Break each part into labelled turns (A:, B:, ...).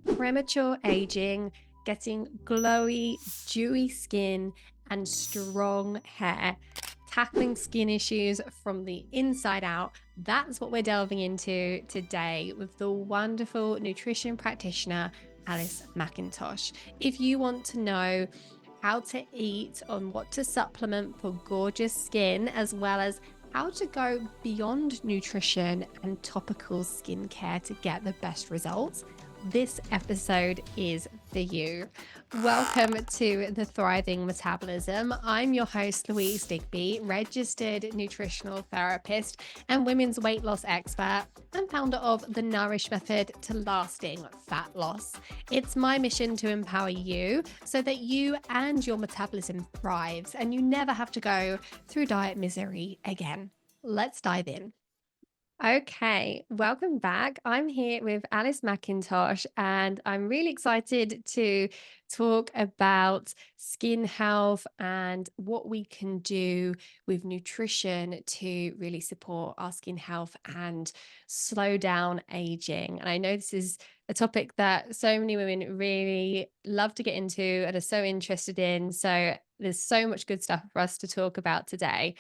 A: Premature aging, getting glowy, dewy skin, and strong hair. Tackling skin issues from the inside out. That's what we're delving into today with the wonderful nutrition practitioner, Alice Mackintosh. If you want to know how to eat, on what to supplement for gorgeous skin, as well as how to go beyond nutrition and topical skincare to get the best results, this episode is for you. Welcome to the Thriving Metabolism. I'm your host, Louise Digby, registered nutritional therapist and women's weight loss expert, and founder of the Nourish method to lasting fat loss. It's my mission to empower you so that you and your metabolism thrives and you never have to go through diet misery again. Let's dive in. Okay, welcome back. I'm here with Alice Mackintosh, and I'm really excited to talk about skin health and what we can do with nutrition to really support our skin health and slow down aging. And I know this is a topic that so many women really love to get into and are so interested in. So there's so much good stuff for us to talk about today.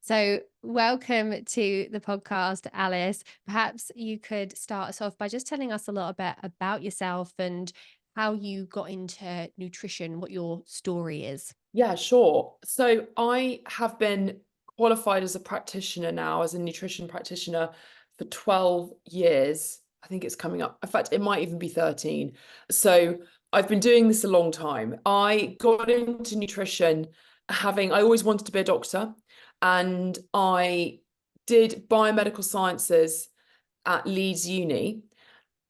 A: So, welcome to the podcast, Alice. Perhaps you could start us off by just telling us a little bit about yourself and how you got into nutrition, what your story is.
B: Yeah, sure. So I have been qualified as a practitioner now, as a nutrition practitioner for 12 years. I think it's coming up. In fact, it might even be 13. So I've been doing this a long time. I got into nutrition I always wanted to be a doctor, and I did biomedical sciences at Leeds Uni,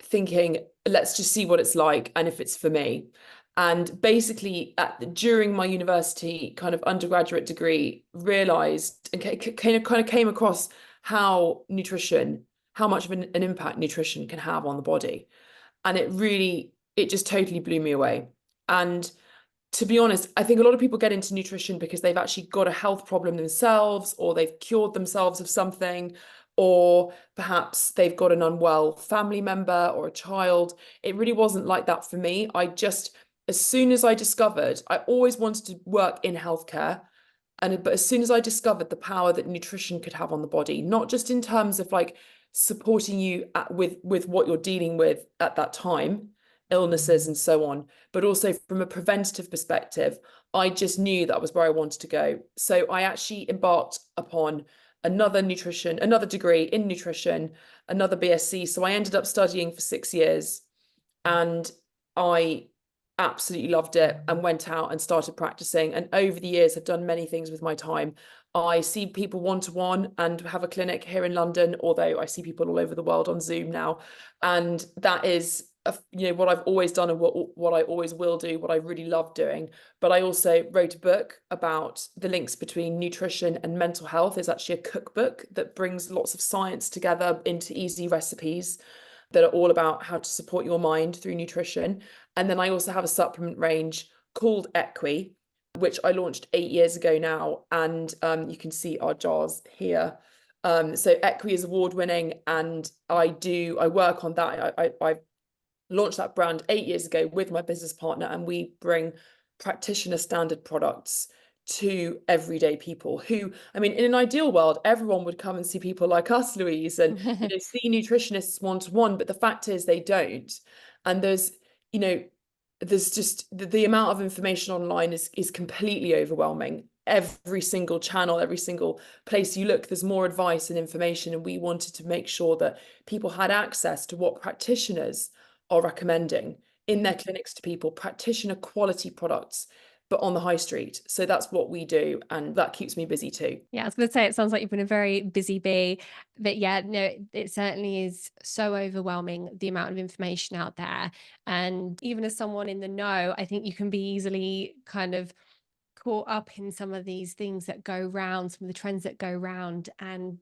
B: thinking, let's just see what it's like and if it's for me. And basically, during my university kind of undergraduate degree, realized and kind of came across how much of an impact nutrition can have on the body. And it just totally blew me away. And to be honest, I think a lot of people get into nutrition because they've actually got a health problem themselves, or they've cured themselves of something, or perhaps they've got an unwell family member or a child. It really wasn't like that for me. As soon as I discovered, I always wanted to work in healthcare. But as soon as I discovered the power that nutrition could have on the body, not just in terms of like supporting you with what you're dealing with at that time, illnesses and so on, but also from a preventative perspective, I just knew that was where I wanted to go. So I actually embarked upon another degree in nutrition, another BSc. So I ended up studying for 6 years, and I absolutely loved it and went out and started practicing. And over the years, have done many things with my time. I see people one-to-one and have a clinic here in London, although I see people all over the world on Zoom now. And that is what I've always done and what I always will do, what I really love doing. But I also wrote a book about the links between nutrition and mental health. It's actually a cookbook that brings lots of science together into easy recipes that are all about how to support your mind through nutrition. And then I also have a supplement range called Equi, which I launched 8 years ago now. And you can see our jars here. So Equi is award-winning, and I work on that. I launched that brand 8 years ago with my business partner, and we bring practitioner standard products to everyday people who, I mean, in an ideal world, everyone would come and see people like us, Louise, and see nutritionists one-to-one, but the fact is they don't. And there's just the amount of information online is completely overwhelming. Every single channel, every single place you look, there's more advice and information, and we wanted to make sure that people had access to what practitioners are recommending in their clinics to people, practitioner quality products, but on the high street. So that's what we do, and that keeps me busy too.
A: Yeah, I was going to say, it sounds like you've been a very busy bee, but yeah, no, it certainly is so overwhelming, the amount of information out there. And even as someone in the know, I think you can be easily kind of caught up in some of these things that go round, some of the trends that go round. And,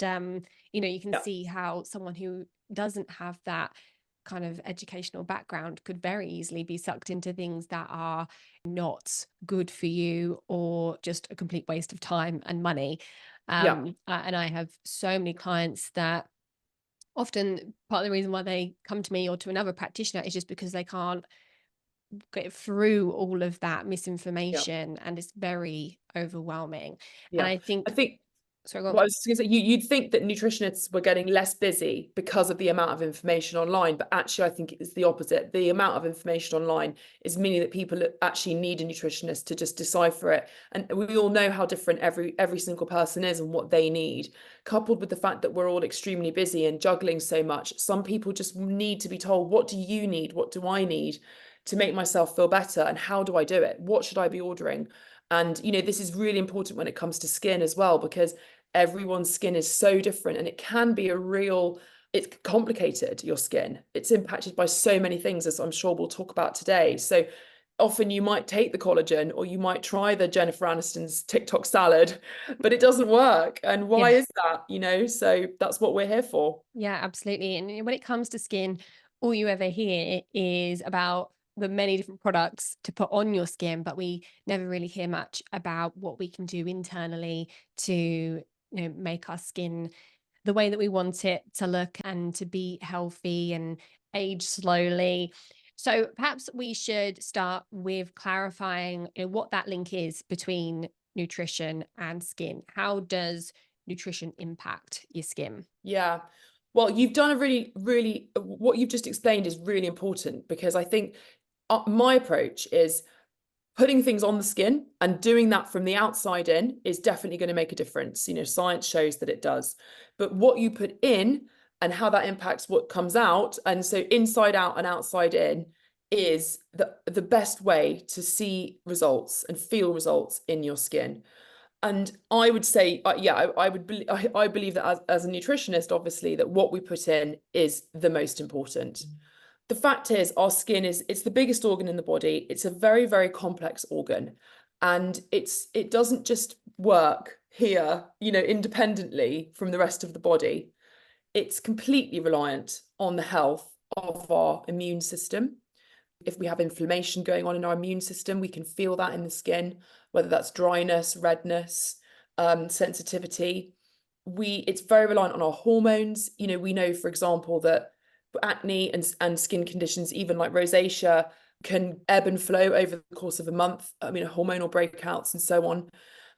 A: you can
B: Yeah,
A: see how someone who doesn't have that kind of educational background could very easily be sucked into things that are not good for you or just a complete waste of time and money.
B: yeah,
A: And I have so many clients that Often part of the reason why they come to me or to another practitioner is just because they can't get through all of that
B: Yeah.
A: misinformation, and it's very overwhelming. And
B: Yeah.
A: I
B: I
A: think,
B: think
A: sorry, go
B: Well,
A: on.
B: I was just gonna say, you'd think that nutritionists were getting less busy because of the amount of information online, but actually, I think it's the opposite. The amount of information online is meaning that people actually need a nutritionist to just decipher it. And we all know how different every single person is and what they need. Coupled with the fact that we're all extremely busy and juggling so much, some people just need to be told, what do you need? What do I need to make myself feel better? And how do I do it? What should I be ordering? And, this is really important when it comes to skin as well, because everyone's skin is so different and it can be it's complicated, your skin. It's impacted by so many things, as I'm sure we'll talk about today. So often you might take the collagen or you might try the Jennifer Aniston's TikTok salad, but it doesn't work. And why
A: Yeah.
B: is that? So that's what we're here for.
A: Yeah, absolutely. And when it comes to skin, all you ever hear is about the many different products to put on your skin, but we never really hear much about what we can do internally to, make our skin the way that we want it to look and to be healthy and age slowly. So perhaps we should start with clarifying, what that link is between nutrition and skin. How does nutrition impact your skin?
B: Yeah. Well, you've done a really, what you've just explained is really important, because I think my approach is putting things on the skin, and doing that from the outside in is definitely going to make a difference. Science shows that it does. But what you put in and how that impacts what comes out, and so inside out and outside in, is the best way to see results and feel results in your skin. And I would say, yeah, I believe that as a nutritionist, obviously, that what we put in is the most important. The fact is, our skin it's the biggest organ in the body. It's a very, very complex organ. And it doesn't just work here, independently from the rest of the body. It's completely reliant on the health of our immune system. If we have inflammation going on in our immune system, we can feel that in the skin, whether that's dryness, redness, sensitivity. It's very reliant on our hormones. We know, for example, that acne and skin conditions, even like rosacea, can ebb and flow over the course of a month. I mean, hormonal breakouts and so on.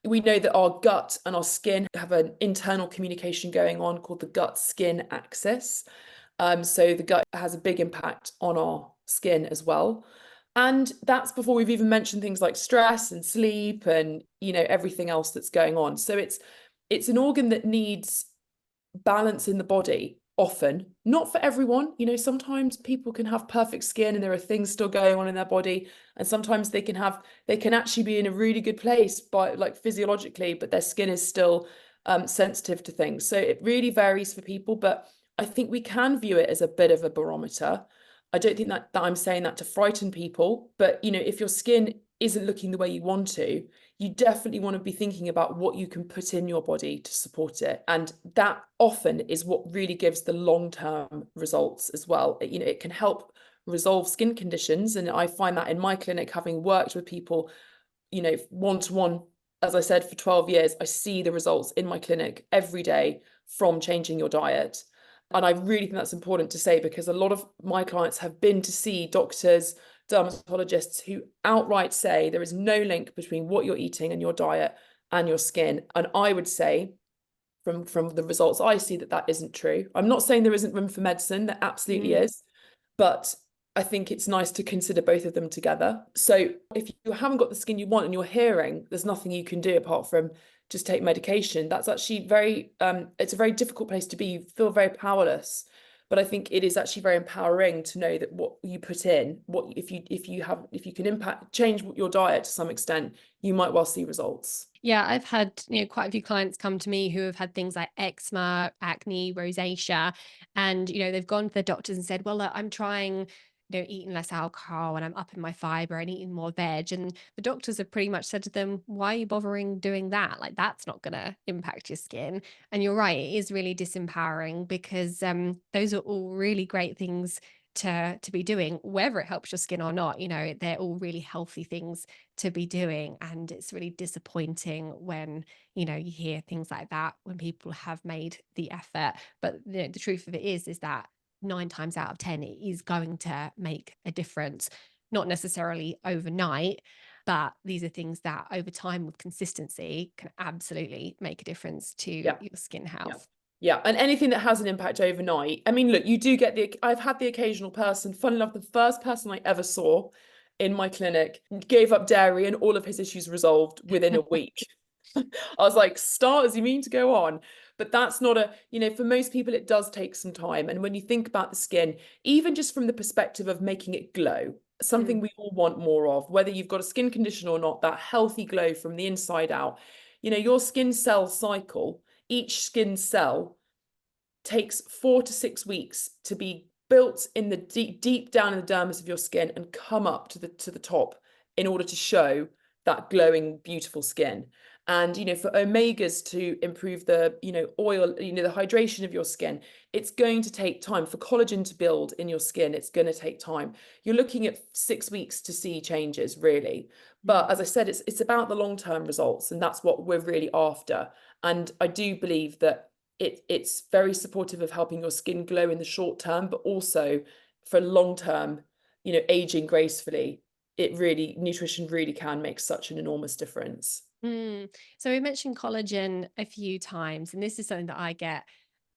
B: We know that our gut and our skin have an internal communication going on called the gut-skin axis. So the gut has a big impact on our skin as well. And that's before we've even mentioned things like stress and sleep and, everything else that's going on. So it's an organ that needs balance in the body often, not for everyone. Sometimes people can have perfect skin and there are things still going on in their body. And sometimes they can actually be in a really good place, by like physiologically, but their skin is still sensitive to things. So it really varies for people, but I think we can view it as a bit of a barometer. I don't think that I'm saying that to frighten people, but if your skin isn't looking the way you want to, you definitely want to be thinking about what you can put in your body to support it. And that often is what really gives the long-term results as well. It can help resolve skin conditions. And I find that in my clinic, having worked with people, one-to-one, as I said, for 12 years, I see the results in my clinic every day from changing your diet. And I really think that's important to say, because a lot of my clients have been to see doctors, dermatologists, who outright say there is no link between what you're eating and your diet and your skin. And I would say, from the results I see, that isn't true. I'm not saying there isn't room for medicine, there absolutely
A: Mm.
B: is, but I think it's nice to consider both of them together. So if you haven't got the skin you want and you're hearing there's nothing you can do apart from just take medication, that's actually it's a very difficult place to be. You feel very powerless. But I think it is actually very empowering to know that what you put in, if you can change your diet to some extent, you might well see results.
A: Yeah, I've had, quite a few clients come to me who have had things like eczema, acne, rosacea, and, they've gone to the doctors and said, well, look, I'm trying, eating less alcohol and I'm upping my fiber and eating more veg. And the doctors have pretty much said to them, why are you bothering doing that? Like, that's not going to impact your skin. And you're right, it is really disempowering, because those are all really great things to be doing, whether it helps your skin or not. You know, they're all really healthy things to be doing. And it's really disappointing when, you know, you hear things like that when people have made the effort. But the truth of it is that 9 times out of 10, it is going to make a difference, not necessarily overnight, but these are things that over time with consistency can absolutely make a difference to
B: Yeah.
A: your skin
B: Yeah.
A: health.
B: Yeah. And anything that has an impact overnight. I mean, look, you do get I've had the occasional person, fun enough, the first person I ever saw in my clinic gave up dairy and all of his issues resolved within a week. I was like, starters, you mean to go on? But that's not for most people, it does take some time. And when you think about the skin, even just from the perspective of making it glow, something
A: Mm,
B: we all want more of, whether you've got a skin condition or not, that healthy glow from the inside out, your skin cell cycle, each skin cell takes 4 to 6 weeks to be built in the deep down in the dermis of your skin and come up to the top in order to show that glowing, beautiful skin. And for omegas to improve the oil, the hydration of your skin, it's going to take time. For collagen to build in your skin, it's going to take time. You're looking at 6 weeks to see changes, really.
A: mm.
B: But as I said, it's about the long-term results, and that's what we're really after. And I do believe that it's very supportive of helping your skin glow in the short term, but also for long term, aging gracefully. Nutrition really can make such an enormous difference.
A: Mm. So we mentioned collagen a few times, and this is something that I get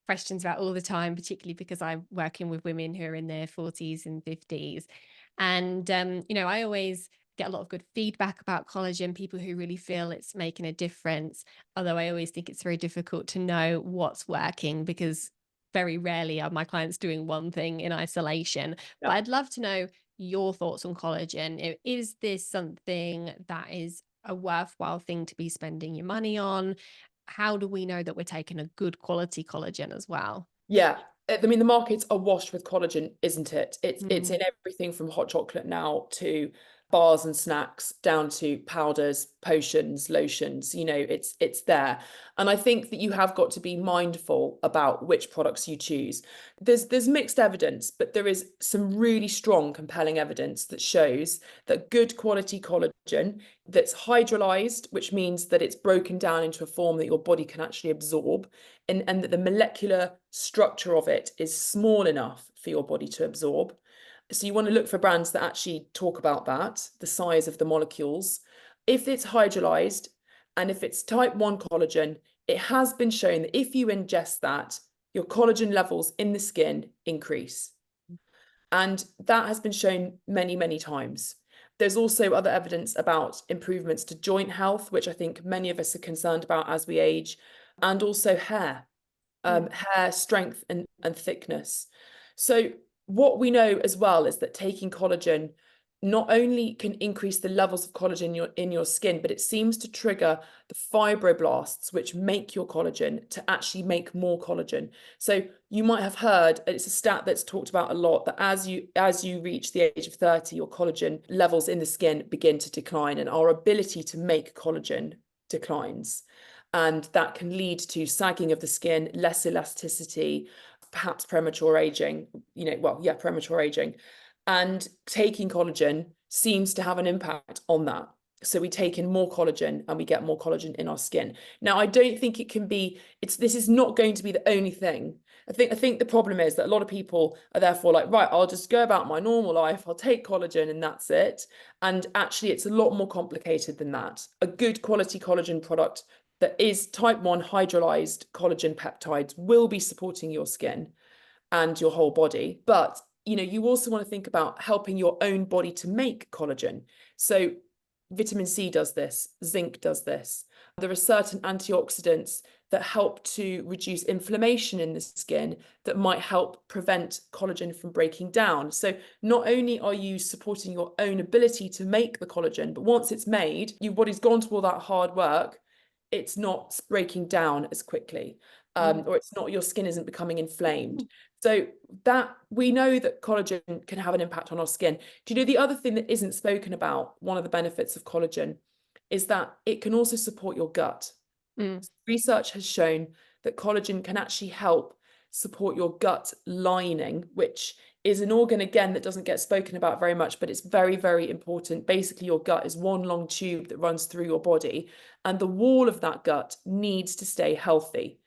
A: questions about all the time, particularly because I'm working with women who are in their 40s and 50s. And, I always get a lot of good feedback about collagen, people who really feel it's making a difference. Although I always think it's very difficult to know what's working because very rarely are my clients doing one thing in isolation. But
B: Yeah.
A: I'd love to know your thoughts on collagen. Is this something that is a worthwhile thing to be spending your money on? How do we know that we're taking a good quality collagen as well?
B: Yeah. I mean, the markets are washed with collagen, isn't it? It's
A: Mm,
B: in everything from hot chocolate now to bars and snacks down to powders, potions, lotions. It's there. And I think that you have got to be mindful about which products you choose. There's mixed evidence, but there is some really strong, compelling evidence that shows that good quality collagen that's hydrolyzed, which means that it's broken down into a form that your body can actually absorb, and that the molecular structure of it is small enough for your body to absorb. So you want to look for brands that actually talk about that, the size of the molecules. If it's hydrolyzed and if it's type 1 collagen, it has been shown that if you ingest that, your collagen levels in the skin increase. And that has been shown many, many times. There's also other evidence about improvements to joint health, which I think many of us are concerned about as we age, and also hair,
A: mm,
B: hair strength and thickness. So what we know as well is that taking collagen not only can increase the levels of collagen in your skin, but it seems to trigger the fibroblasts, which make your collagen to actually make more collagen. So you might have heard, it's a stat that's talked about a lot, that as you reach the age of 30, your collagen levels in the skin begin to decline, and our ability to make collagen declines. And that can lead to sagging of the skin, less elasticity, perhaps premature aging, premature aging. And taking collagen seems to have an impact on that. So we take in more collagen and we get more collagen in our skin. Now, I don't think this is not going to be the only thing. I think the problem is that a lot of people are therefore like, right, I'll just go about my normal life, I'll take collagen and that's it. And actually, it's a lot more complicated than that. A good quality collagen product that is type 1 hydrolyzed collagen peptides will be supporting your skin and your whole body. But you also want to think about helping your own body to make collagen. So vitamin C does this, zinc does this. There are certain antioxidants that help to reduce inflammation in the skin that might help prevent collagen from breaking down. So not only are you supporting your own ability to make the collagen, but once it's made, your body's gone to all that hard work, it's not breaking down as quickly,
A: mm,
B: or your skin isn't becoming inflamed. So that we know that collagen can have an impact on our skin. Do you know the other thing that isn't spoken about? One of the benefits of collagen is that it can also support your gut.
A: mm,
B: Research has shown that collagen can actually help support your gut lining, which is an organ, again, that doesn't get spoken about very much, but it's very, very important. Basically, your gut is one long tube that runs through your body, and the wall of that gut needs to stay healthy.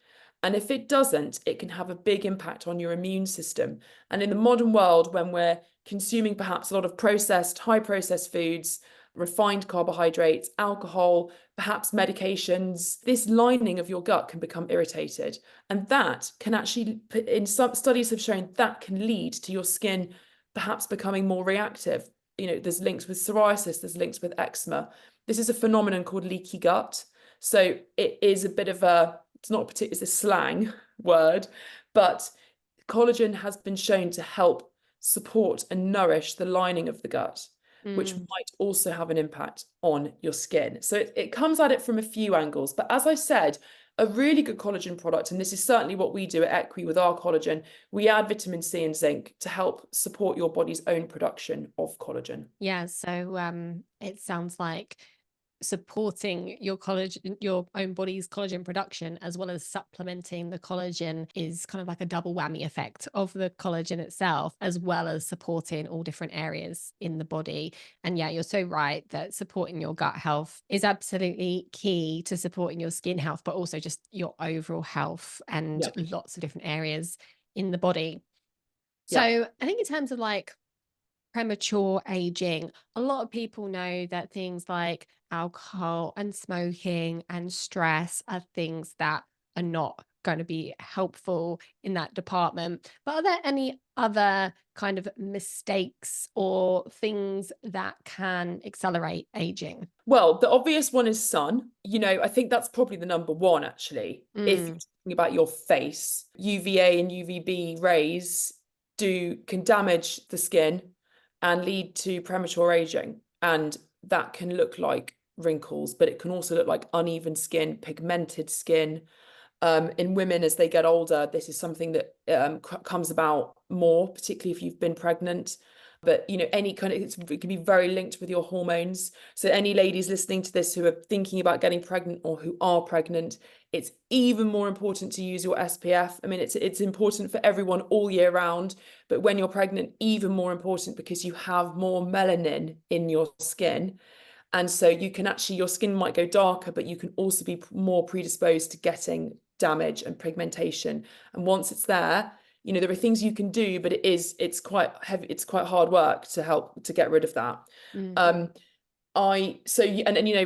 B: And if it doesn't, it can have a big impact on your immune system. And in the modern world, when we're consuming perhaps a lot of processed, high processed foods, refined carbohydrates, alcohol, perhaps medications, this lining of your gut can become irritated. And that can actually, in some studies have shown, that can lead to your skin perhaps becoming more reactive. There's links with psoriasis, there's links with eczema. This is a phenomenon called leaky gut. So it is a bit of it's not particularly, it's a slang word, but collagen has been shown to help support and nourish the lining of the gut, which might also have an impact on your skin. So it comes at it from a few angles. But as I said, a really good collagen product, and this is certainly what we do at Equi with our collagen, we add vitamin C and zinc to help support your body's own production of collagen.
A: Yeah, so it sounds like supporting your collagen, your own body's collagen production, as well as supplementing the collagen, is kind of like a double whammy effect of the collagen itself, as well as supporting all different areas in the body. And yeah, you're so right that supporting your gut health is absolutely key to supporting your skin health, but also just your overall health and
B: Yeah,
A: lots of different areas in the body. So
B: yeah.
A: I think in terms of like premature aging, a lot of people know that things like alcohol and smoking and stress are things that are not going to be helpful in that department. But are there any other kind of mistakes or things that can accelerate aging?
B: Well, the obvious one is sun. I think that's probably the number one, actually. If you're
A: Mm,
B: talking about your face, UVA and UVB rays can damage the skin and lead to premature aging. And that can look like wrinkles, but it can also look like uneven skin, pigmented skin. In women as they get older, this is something that comes about more, particularly if you've been pregnant. But any kind of it can be very linked with your hormones. So any ladies listening to this who are thinking about getting pregnant or who are pregnant, it's even more important to use your SPF. I mean, it's important for everyone all year round, but when you're pregnant, even more important because you have more melanin in your skin. And so you can actually, your skin might go darker, but you can also be more predisposed to getting damage and pigmentation. And once it's there, there are things you can do, but it's quite heavy, it's quite hard work to help to get rid of that.
A: mm,
B: Um,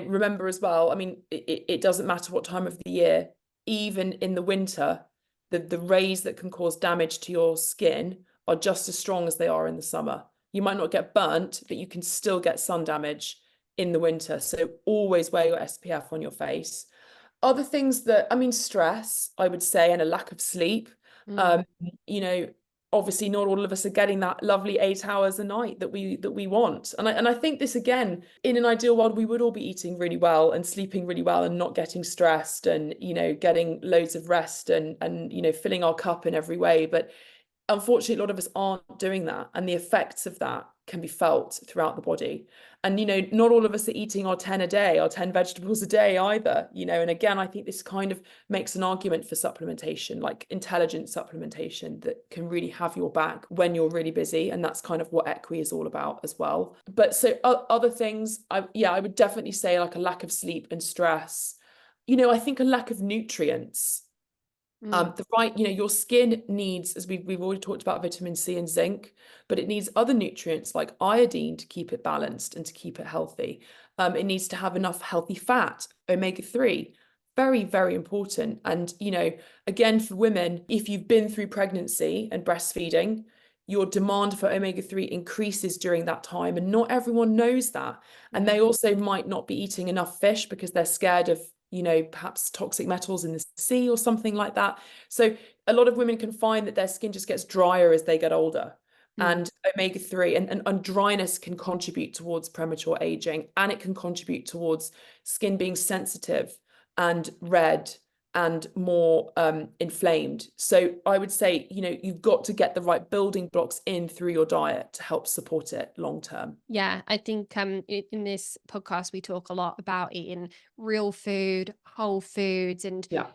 B: remember as well, I mean, it doesn't matter what time of the year, even in the winter, the rays that can cause damage to your skin are just as strong as they are in the summer. You might not get burnt, but you can still get sun damage in the winter. So always wear your SPF on your face. Other things that, I mean, stress, I would say, and a lack of sleep.
A: mm.
B: Um, you know, Obviously not all of us are getting that lovely 8 hours a night that we want. And I think this, again, in an ideal world, we would all be eating really well and sleeping really well and not getting stressed and, getting loads of rest and filling our cup in every way. But unfortunately, a lot of us aren't doing that, and the effects of that can be felt throughout the body. And not all of us are eating our 10 a day, our 10 vegetables a day either. And again, I think this kind of makes an argument for supplementation, like intelligent supplementation that can really have your back when you're really busy. And that's kind of what Equi is all about as well. But so other things, I would definitely say like a lack of sleep and stress. I think a lack of nutrients.
A: Mm.
B: Your skin needs, as we've already talked about, vitamin C and zinc, but it needs other nutrients like iodine to keep it balanced and to keep it healthy. It needs to have enough healthy fat, omega-3, very, very important. And, again, for women, if you've been through pregnancy and breastfeeding, your demand for omega-3 increases during that time. And not everyone knows that. And they also might not be eating enough fish because they're scared of perhaps toxic metals in the sea or something like that. So a lot of women can find that their skin just gets drier as they get older.
A: Mm.
B: And omega-3 and dryness can contribute towards premature aging, and it can contribute towards skin being sensitive and red and more inflamed. So I would say, you've got to get the right building blocks in through your diet to help support it long term.
A: Yeah, I think in this podcast we talk a lot about eating real food, whole foods, and
B: Yeah.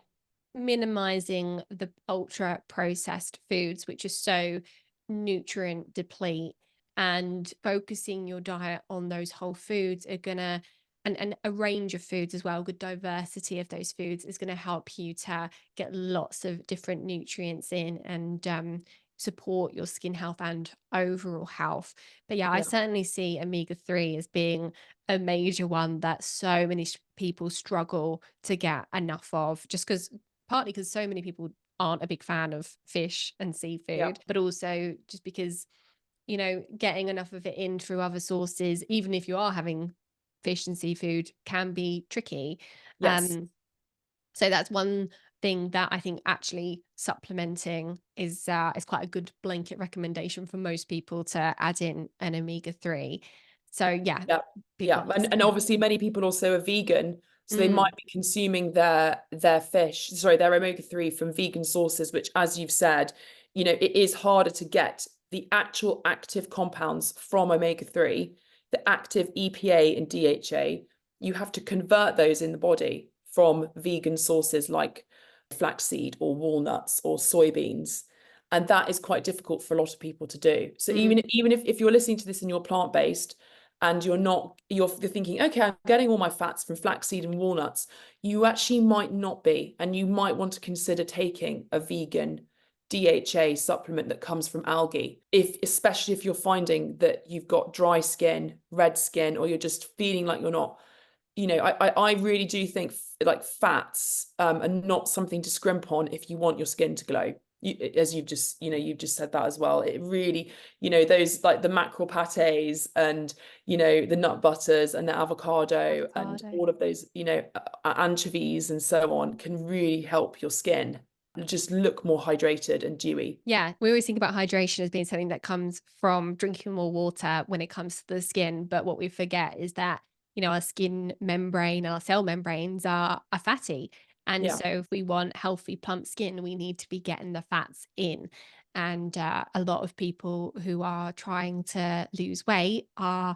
A: minimizing the ultra processed foods, which is so nutrient deplete, and focusing your diet on those whole foods are gonna, and a range of foods as well, good diversity of those foods is going to help you to get lots of different nutrients in, and support your skin health and overall health. But yeah, I
B: Yeah.
A: certainly see omega-3 as being a major one that so many people struggle to get enough of, just because, partly because so many people aren't a big fan of fish and
B: Yeah.
A: seafood, but also just because, getting enough of it in through other sources, even if you are having fish and seafood, can be tricky.
B: Yes.
A: Um, so that's one thing that I think actually supplementing is quite a good blanket recommendation for most people, to add in an omega-3. So yeah,
B: Yeah,
A: big
B: yeah,
A: one for
B: and
A: skin health.
B: obviously many people also are vegan, so they
A: Mm,
B: might be consuming their fish, sorry, their omega-3 from vegan sources, which, as you've said, it is harder to get the actual active compounds from omega-3, the active EPA and DHA. You have to convert those in the body from vegan sources like flaxseed or walnuts or soybeans. And that is quite difficult for a lot of people to do. So
A: mm,
B: even if you're listening to this and you're plant-based, and you're thinking, okay, I'm getting all my fats from flaxseed and walnuts, you actually might not be, and you might want to consider taking a vegan DHA supplement that comes from algae, especially if you're finding that you've got dry skin, red skin, or you're just feeling like you're not, I really do think like fats are not something to scrimp on if you want your skin to glow. As you've just said that as well. It really, those like the mackerel pates and, the nut butters and the avocado and
A: avocado.
B: all of those, anchovies and so on can really help your skin just look more hydrated and dewy.
A: Yeah, we always think about hydration as being something that comes from drinking more water when it comes to the skin. But what we forget is that, our skin membrane and our cell membranes are fatty. And
B: Yeah,
A: so if we want healthy, plump skin, we need to be getting the fats in. And a lot of people who are trying to lose weight are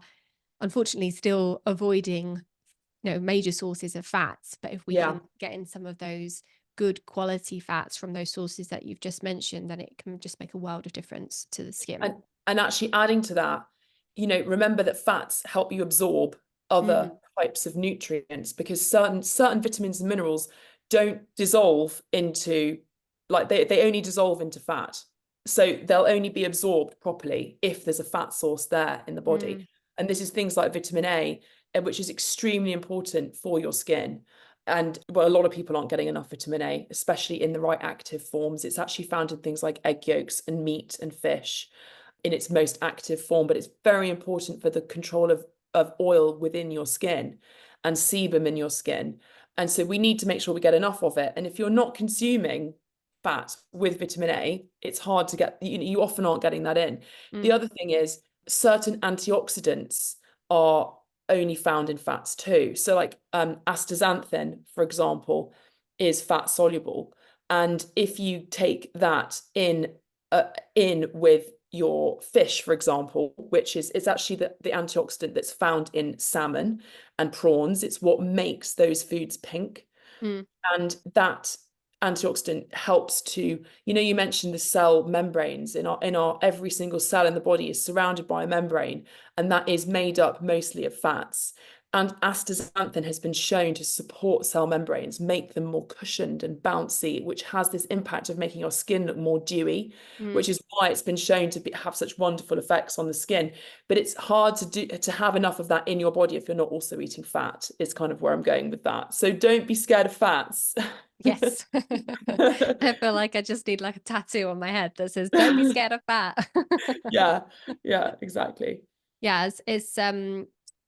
A: unfortunately still avoiding, major sources of fats. But if we
B: yeah.
A: can get in some of those good quality fats from those sources that you've just mentioned, then it can just make a world of difference to the skin.
B: And actually adding to that, remember that fats help you absorb other
A: Mm,
B: types of nutrients, because certain vitamins and minerals don't dissolve into, like, they only dissolve into fat. So they'll only be absorbed properly if there's a fat source there in the body.
A: mm,
B: And this is things like vitamin A, which is extremely important for your skin. And well, a lot of people aren't getting enough vitamin A, especially in the right active forms. It's actually found in things like egg yolks and meat and fish in its most active form, but it's very important for the control of oil within your skin and sebum in your skin. And so we need to make sure we get enough of it. And if you're not consuming fat with vitamin A, it's hard to get, you often aren't getting that in. The
A: mm,
B: other thing is certain antioxidants are only found in fats too. So like astaxanthin, for example, is fat soluble. And if you take that in with your fish, for example, which is it's actually the antioxidant that's found in salmon and prawns. It's what makes those foods pink.
A: mm,
B: And that antioxidant helps to, you mentioned the cell membranes in our every single cell in the body is surrounded by a membrane, and that is made up mostly of fats. And astaxanthin has been shown to support cell membranes, make them more cushioned and bouncy, which has this impact of making our skin look more dewy,
A: mm.
B: which is why it's been shown to have such wonderful effects on the skin. But it's hard to have enough of that in your body if you're not also eating fat, is kind of where I'm going with that. So don't be scared of fats.
A: Yes. I feel like I just need like a tattoo on my head that says, "Don't be scared of fat."
B: Yeah, yeah, exactly.
A: Yeah, it's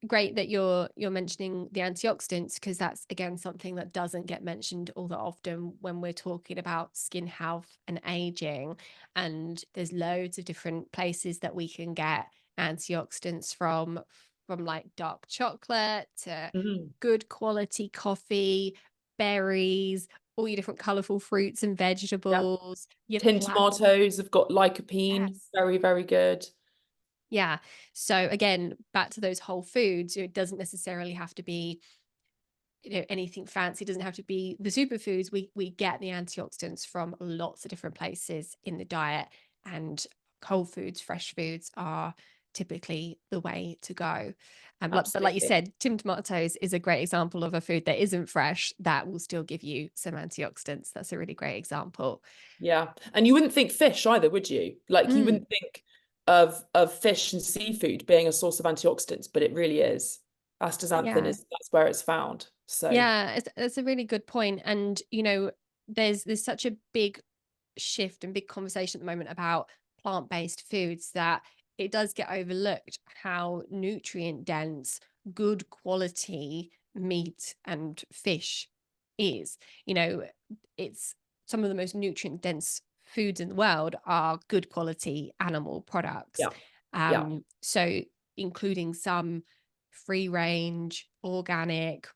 A: great that you're mentioning the antioxidants, because that's again something that doesn't get mentioned all that often when we're talking about skin health and aging. And there's loads of different places that we can get antioxidants from like dark chocolate to
B: Mhm.
A: good quality coffee, berries, all your different colorful fruits and
B: Yeah.
A: vegetables, your
B: Tin tomatoes have got lycopene,
A: yes.
B: very, very good.
A: Yeah. So again, back to those whole foods, it doesn't necessarily have to be, anything fancy. It doesn't have to be the superfoods. We get the antioxidants from lots of different places in the diet, and cold foods, fresh foods are typically the way to go. But like you
B: Absolutely.
A: said, Tim tomatoes is a great example of a food that isn't fresh that will still give you some antioxidants. That's a really great example.
B: Yeah. And you wouldn't think fish either, would you? Like you
A: Mm,
B: wouldn't think of fish and seafood being a source of antioxidants, but it really is. Astaxanthin
A: yeah.
B: is that's where it's found. So
A: Yeah, it's a really good point. And there's such a big shift and big conversation at the moment about plant-based foods that it does get overlooked how nutrient dense good quality meat and fish is. You know, it's some of the most nutrient dense foods in the world are good quality animal products.
B: yeah, yeah.
A: So including some free range, organic,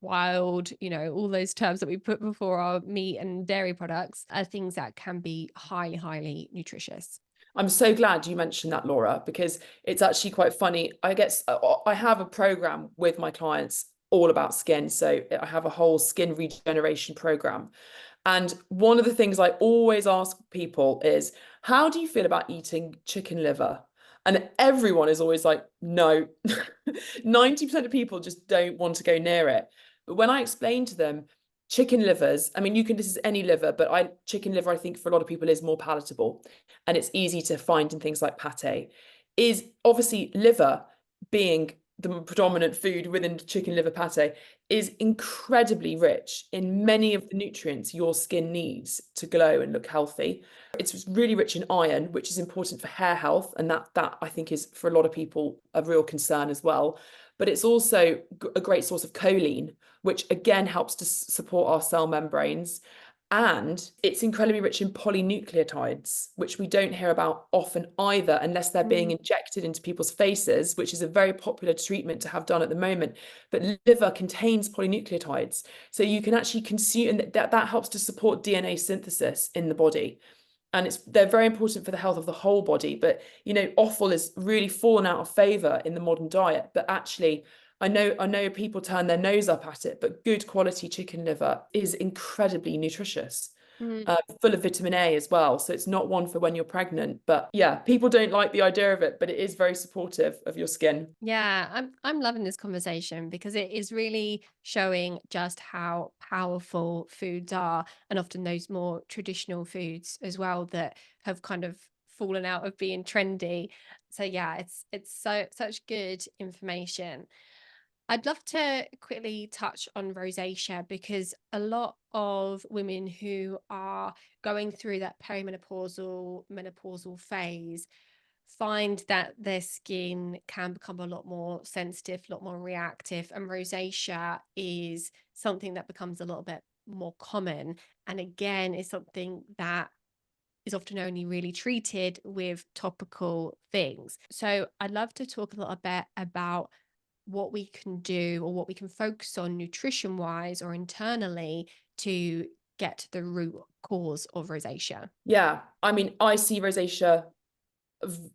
A: wild, all those terms that we put before our meat and dairy products are things that can be highly, highly nutritious.
B: I'm so glad you mentioned that, Laura, because it's actually quite funny. I have a program with my clients all about skin. So I have a whole skin regeneration program. And one of the things I always ask people is, how do you feel about eating chicken liver? And everyone is always like, no. 90% of people just don't want to go near it. But when I explain to them, chicken livers, I mean, this is any liver, but chicken liver, I think for a lot of people is more palatable and it's easy to find in things like pate, is obviously liver being the predominant food within chicken liver pate is incredibly rich in many of the nutrients your skin needs to glow and look healthy. It's really rich in iron, which is important for hair health, and that I think is for a lot of people a real concern as well. But it's also a great source of choline, which again helps to support our cell membranes. And it's incredibly rich in polynucleotides, which we don't hear about often either, unless they're being
A: Mm.
B: injected into people's faces, which is a very popular treatment to have done at the moment. But liver contains polynucleotides. So you can actually consume, and that helps to support DNA synthesis in the body. And they're very important for the health of the whole body. But, offal is really fallen out of favor in the modern diet. But actually, I know people turn their nose up at it, but good quality chicken liver is incredibly nutritious,
A: Mm.
B: full of vitamin A as well. So it's not one for when you're pregnant. But yeah, people don't like the idea of it, but it is very supportive of your skin.
A: Yeah, I'm loving this conversation because it is really showing just how powerful foods are, and often those more traditional foods as well that have kind of fallen out of being trendy. So yeah, it's such good information. I'd love to quickly touch on rosacea because a lot of women who are going through that perimenopausal, menopausal phase find that their skin can become a lot more sensitive, a lot more reactive, and rosacea is something that becomes a little bit more common. And again, is something that is often only really treated with topical things. So I'd love to talk a little bit about what we can do or what we can focus on nutrition wise or internally to get to the root cause of rosacea.
B: Yeah, I mean, I see rosacea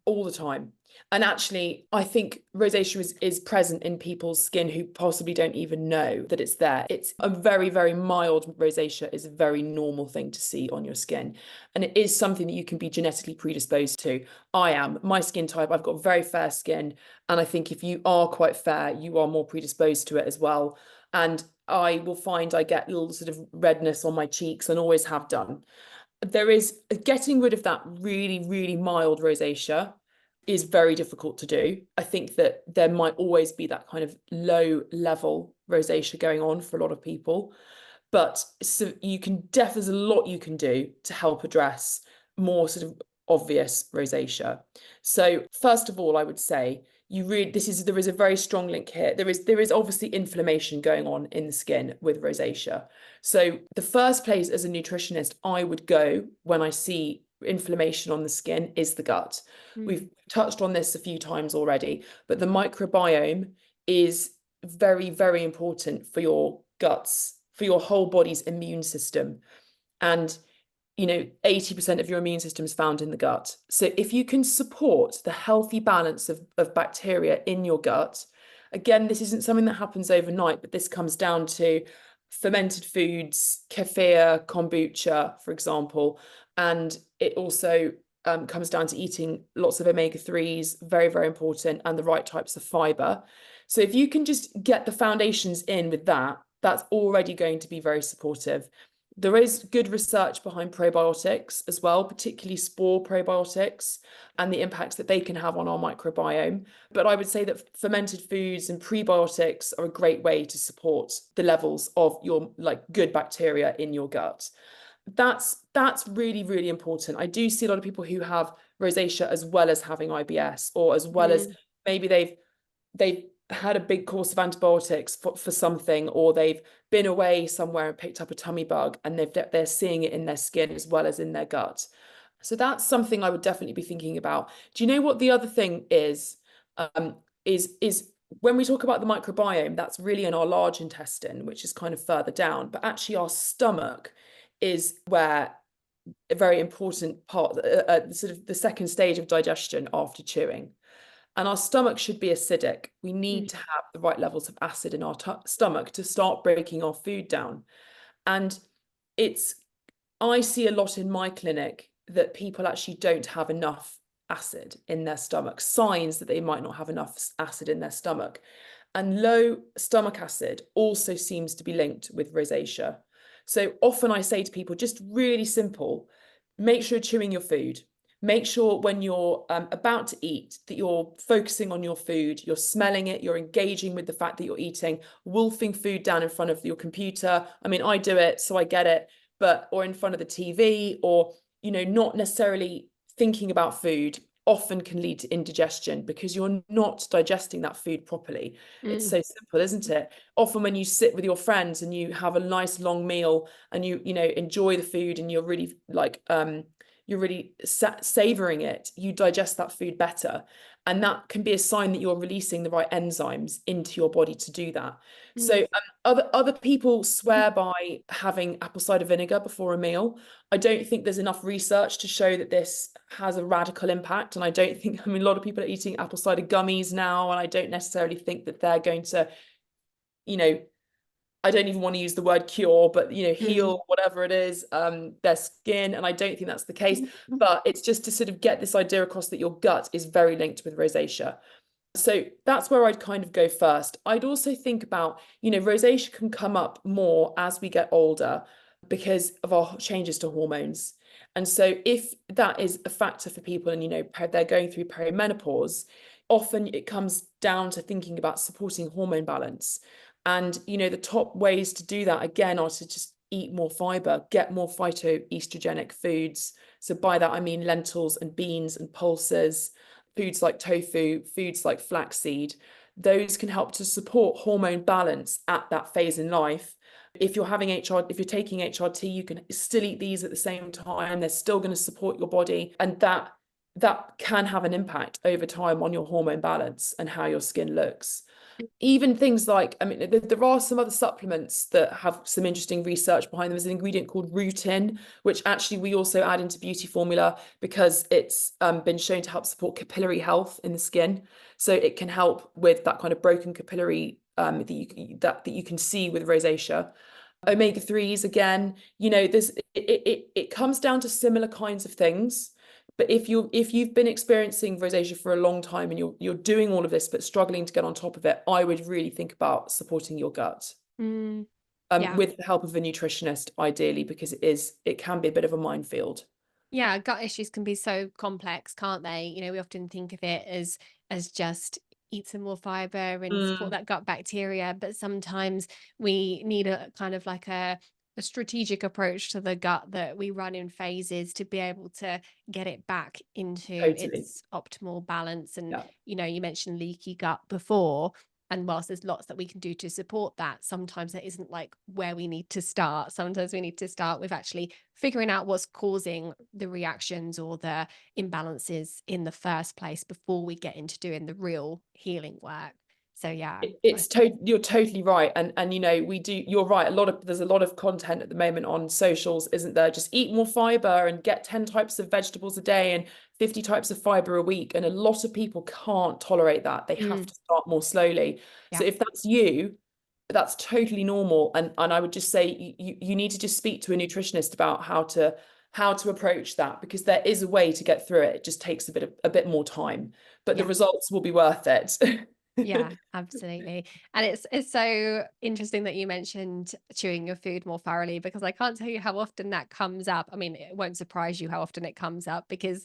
B: all the time. And actually, I think rosacea is present in people's skin who possibly don't even know that it's there. It's a very, very mild rosacea is a very normal thing to see on your skin. And it is something that you can be genetically predisposed to. I am. My skin type, I've got very fair skin. And I think if you are quite fair, you are more predisposed to it as well. And I will find I get a little sort of redness on my cheeks and always have done. There is getting rid of that really, really mild rosacea is very difficult to do. I think that there might always be that kind of low level rosacea going on for a lot of people. But so there's a lot you can do to help address more sort of obvious rosacea. So first of all, I would say there is a very strong link here. There is obviously inflammation going on in the skin with rosacea. So the first place as a nutritionist I would go when I see inflammation on the skin is the gut.
A: Mm.
B: We've touched on this a few times already, but the microbiome is very, very important for your guts, for your whole body's immune system. And 80% of your immune system is found in the gut. So if you can support the healthy balance of bacteria in your gut, again, this isn't something that happens overnight, but this comes down to fermented foods, kefir, kombucha, for example. And it also comes down to eating lots of omega-3s, very, very important, and the right types of fiber. So if you can just get the foundations in with that, that's already going to be very supportive. There is good research behind probiotics as well, particularly spore probiotics and the impacts that they can have on our microbiome. But I would say that fermented foods and prebiotics are a great way to support the levels of your like good bacteria in your gut. That's really, really important. I do see a lot of people who have rosacea as well as having IBS, or as well as maybe they've had a big course of antibiotics for something, or they've been away somewhere and picked up a tummy bug, and they're seeing it in their skin as well as in their gut. So that's something I would definitely be thinking about. Do you know what the other thing is? Is when we talk about the microbiome, that's really in our large intestine, which is kind of further down, but actually our stomach is where a very important part, sort of the second stage of digestion after chewing. And our stomach should be acidic. We need to have the right levels of acid in our stomach to start breaking our food down. And I see a lot in my clinic that people actually don't have enough acid in their stomach, signs that they might not have enough acid in their stomach. And low stomach acid also seems to be linked with rosacea. So often I say to people, just really simple, make sure you're chewing your food. Make sure when you're about to eat that you're focusing on your food, you're smelling it, you're engaging with the fact that you're eating, wolfing food down in front of your computer. I mean, I do it, so I get it, or in front of the TV, or, not necessarily thinking about food often can lead to indigestion because you're not digesting that food properly. It's so simple, isn't it? Often when you sit with your friends and you have a nice long meal and you enjoy the food and you're really savoring it, you digest that food better. And that can be a sign that you're releasing the right enzymes into your body to do that. So other people swear by having apple cider vinegar before a meal. I don't think there's enough research to show that this has a radical impact. And a lot of people are eating apple cider gummies now, and I don't necessarily think that they're going to, I don't even want to use the word cure, but heal whatever it is, their skin. And I don't think that's the case. But it's just to sort of get this idea across that your gut is very linked with rosacea. So that's where I'd kind of go first. I'd also think about, rosacea can come up more as we get older because of our changes to hormones. And so if that is a factor for people and, they're going through perimenopause, often it comes down to thinking about supporting hormone balance. And, the top ways to do that, again, are to just eat more fiber, get more phytoestrogenic foods. So by that, I mean lentils and beans and pulses, foods like tofu, foods like flaxseed. Those can help to support hormone balance at that phase in life. If you're taking HRT, you can still eat these at the same time. They're still going to support your body. And that can have an impact over time on your hormone balance and how your skin looks. Even things like, there are some other supplements that have some interesting research behind them. There's an ingredient called rutin, which actually we also add into beauty formula because it's been shown to help support capillary health in the skin. So it can help with that kind of broken capillary that you can see with rosacea. Omega-3s, again, it comes down to similar kinds of things. But if you've been experiencing rosacea for a long time and you're doing all of this but struggling to get on top of it, I would really think about supporting your gut with the help of a nutritionist, ideally, because it can be a bit of a minefield.
A: Yeah, gut issues can be so complex, can't they? We often think of it as just eat some more fiber and support that gut bacteria, but sometimes we need a kind of like a strategic approach to the gut that we run in phases to be able to get it back into
B: Totally.
A: its optimal balance. And
B: Yeah.
A: you mentioned leaky gut before. And whilst there's lots that we can do to support that, sometimes that isn't like where we need to start. Sometimes we need to start with actually figuring out what's causing the reactions or the imbalances in the first place before we get into doing the real healing work. So yeah,
B: you're totally right. And you're right. There's a lot of content at the moment on socials, isn't there? Just eat more fiber and get 10 types of vegetables a day and 50 types of fiber a week. And a lot of people can't tolerate that. They have to start more slowly.
A: Yeah.
B: So if that's you, that's totally normal. And I would just say you need to just speak to a nutritionist about how to how to approach that, because there is a way to get through it. It just takes a bit more time, but the
A: Yeah.
B: results will be worth it.
A: Yeah, absolutely. And it's so interesting that you mentioned chewing your food more thoroughly, because I can't tell you how often that comes up. I mean, it won't surprise you how often it comes up, because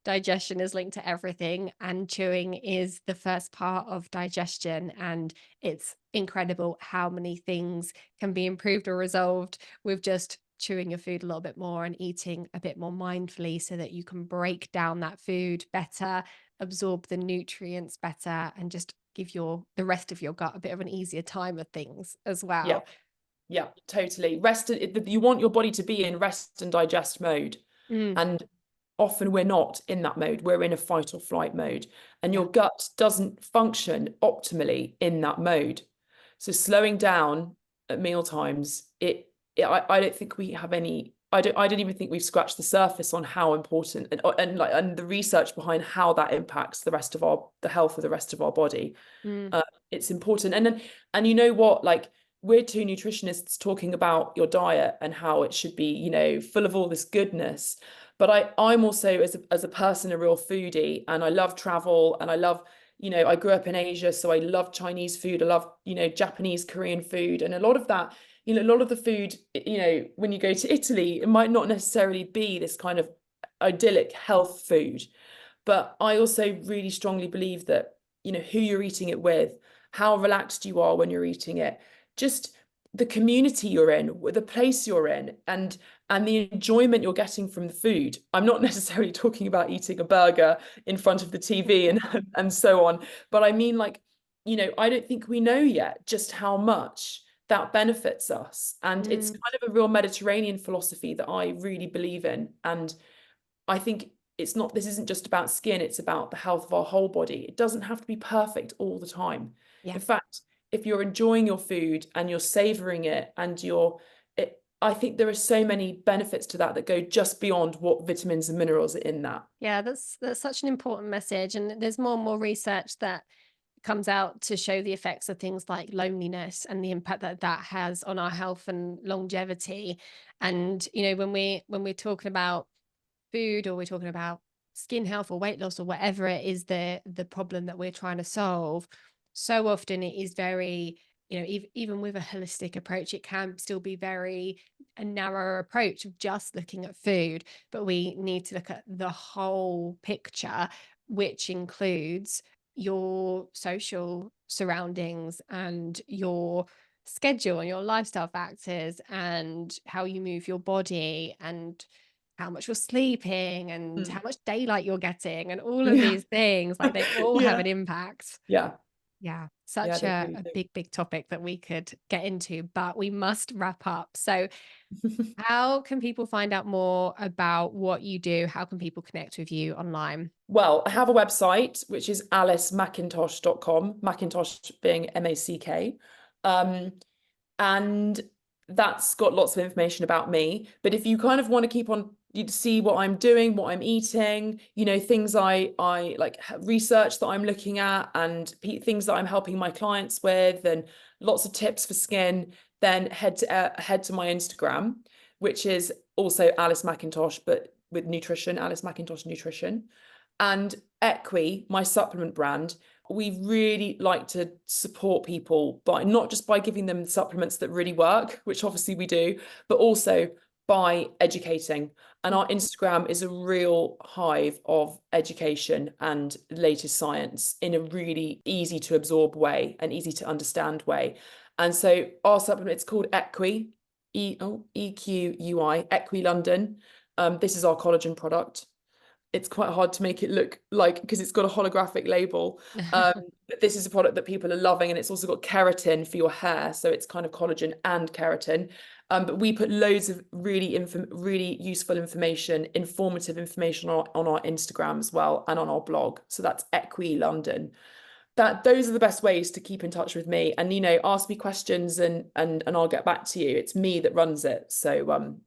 A: digestion is linked to everything, and chewing is the first part of digestion. And it's incredible how many things can be improved or resolved with just chewing your food a little bit more and eating a bit more mindfully, so that you can break down that food better, absorb the nutrients better, and just give the rest of your gut a bit of an easier time of things as
B: Yeah,
A: well.
B: yeah, totally. You want your body to be in rest and digest mode.
A: Mm,
B: And often we're not in that mode. We're in a fight or flight mode. And
A: yeah.
B: your gut doesn't function optimally in that mode. So slowing down at meal times, I don't think we have any. I don't even think we've scratched the surface on how important, and the research behind how that impacts the health of the rest of our body.
A: Mm,
B: uh, it's important. And you know what, like, we're two nutritionists talking about your diet and how it should be, full of all this goodness, but I'm also, as a person, a real foodie, and I love travel, and I love, I grew up in Asia, so I love Chinese food, I love, Japanese, Korean food, and a lot of that, a lot of the food, when you go to Italy, it might not necessarily be this kind of idyllic health food. But I also really strongly believe that, who you're eating it with, how relaxed you are when you're eating it, just the community you're in, the place you're in, and the enjoyment you're getting from the food. I'm not necessarily talking about eating a burger in front of the TV and so on, but I mean, like, I don't think we know yet just how much that benefits us. And it's
A: mm.
B: kind of a real Mediterranean philosophy that I really believe in. And I think this isn't just about skin, it's about the health of our whole body. It doesn't have to be perfect all the time.
A: Yeah.
B: In fact, if you're enjoying your food and you're savoring it, I think there are so many benefits to that go just beyond what vitamins and minerals are in that.
A: Yeah, that's such an important message. And there's more and more research that comes out to show the effects of things like loneliness and the impact that that has on our health and longevity. And when we're talking about food, or we're talking about skin health or weight loss or whatever it is, the problem that we're trying to solve, so often it is very, even with a holistic approach, it can still be very a narrow approach of just looking at food. But we need to look at the whole picture, which includes your social surroundings and your schedule and your lifestyle factors and how you move your body and how much you're sleeping and how
B: Mm.
A: much daylight you're getting and all of
B: Yeah.
A: these things. Like, they all have
B: Yeah.
A: an impact.
B: Yeah.
A: Yeah,
B: Yeah,
A: such
B: they
A: a,
B: really
A: a big, big topic that we could get into, but we must wrap up. So,
B: do.
A: how can people find out more about what you do? How can people connect with you online?
B: Well, I have a website, which is alicemackintosh.com, Mackintosh being MACK. Um, and that's got lots of information about me. But if you kind of want to keep on, you see what I'm doing, what I'm eating, things I like, research that I'm looking at, and things that I'm helping my clients with, and lots of tips for skin, then head to my Instagram, which is also Alice Mackintosh, but with nutrition, Alice Mackintosh Nutrition. And Equi, my supplement brand, we really like to support people by not just by giving them supplements that really work, which obviously we do, but also by educating. And our Instagram is a real hive of education and latest science in a really easy to absorb way and easy to understand way. And so our supplement, it's called Equi, Equi, Equi London. This is our collagen product. It's quite hard to make it look like, because it's got a holographic label. But this is a product that people are loving, and it's also got keratin for your hair, so it's kind of collagen and keratin. But we put loads of really useful information, informative information on our Instagram as well, and on our blog. So that's Equi London. Those are the best ways to keep in touch with me, and ask me questions, and I'll get back to you. It's me that runs it, so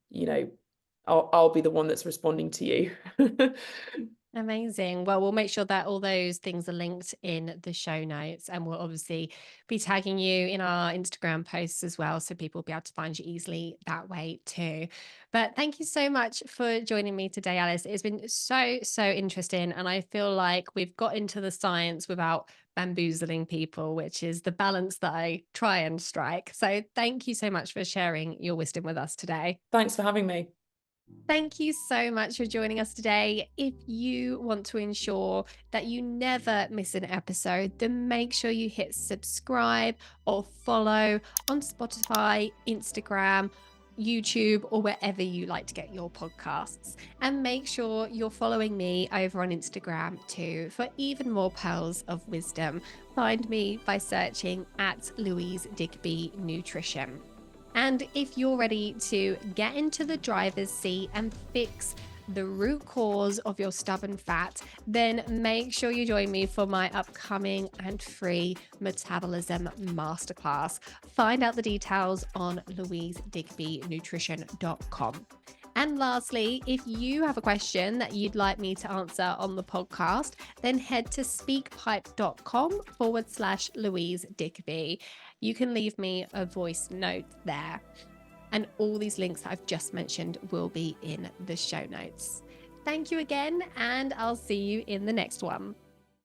B: I'll be the one that's responding to you.
A: Amazing. Well, we'll make sure that all those things are linked in the show notes, and we'll obviously be tagging you in our Instagram posts as well, so people will be able to find you easily that way too. But thank you so much for joining me today, Alice. It's been so interesting, and I feel like we've got into the science without bamboozling people, which is the balance that I try and strike. So thank you so much for sharing your wisdom with us today.
B: Thanks for having me.
A: Thank you so much for joining us today. If you want to ensure that you never miss an episode, then make sure you hit subscribe or follow on Spotify, Instagram, YouTube, or wherever you like to get your podcasts. And make sure you're following me over on Instagram too for even more pearls of wisdom. Find me by searching at Louise Digby Nutrition. And if you're ready to get into the driver's seat and fix the root cause of your stubborn fat, then make sure you join me for my upcoming and free metabolism masterclass. Find out the details on louisedigbynutrition.com. And lastly, if you have a question that you'd like me to answer on the podcast, then head to speakpipe.com/Louise Digby. You can leave me a voice note there. And all these links that I've just mentioned will be in the show notes. Thank you again, and I'll see you in the next one.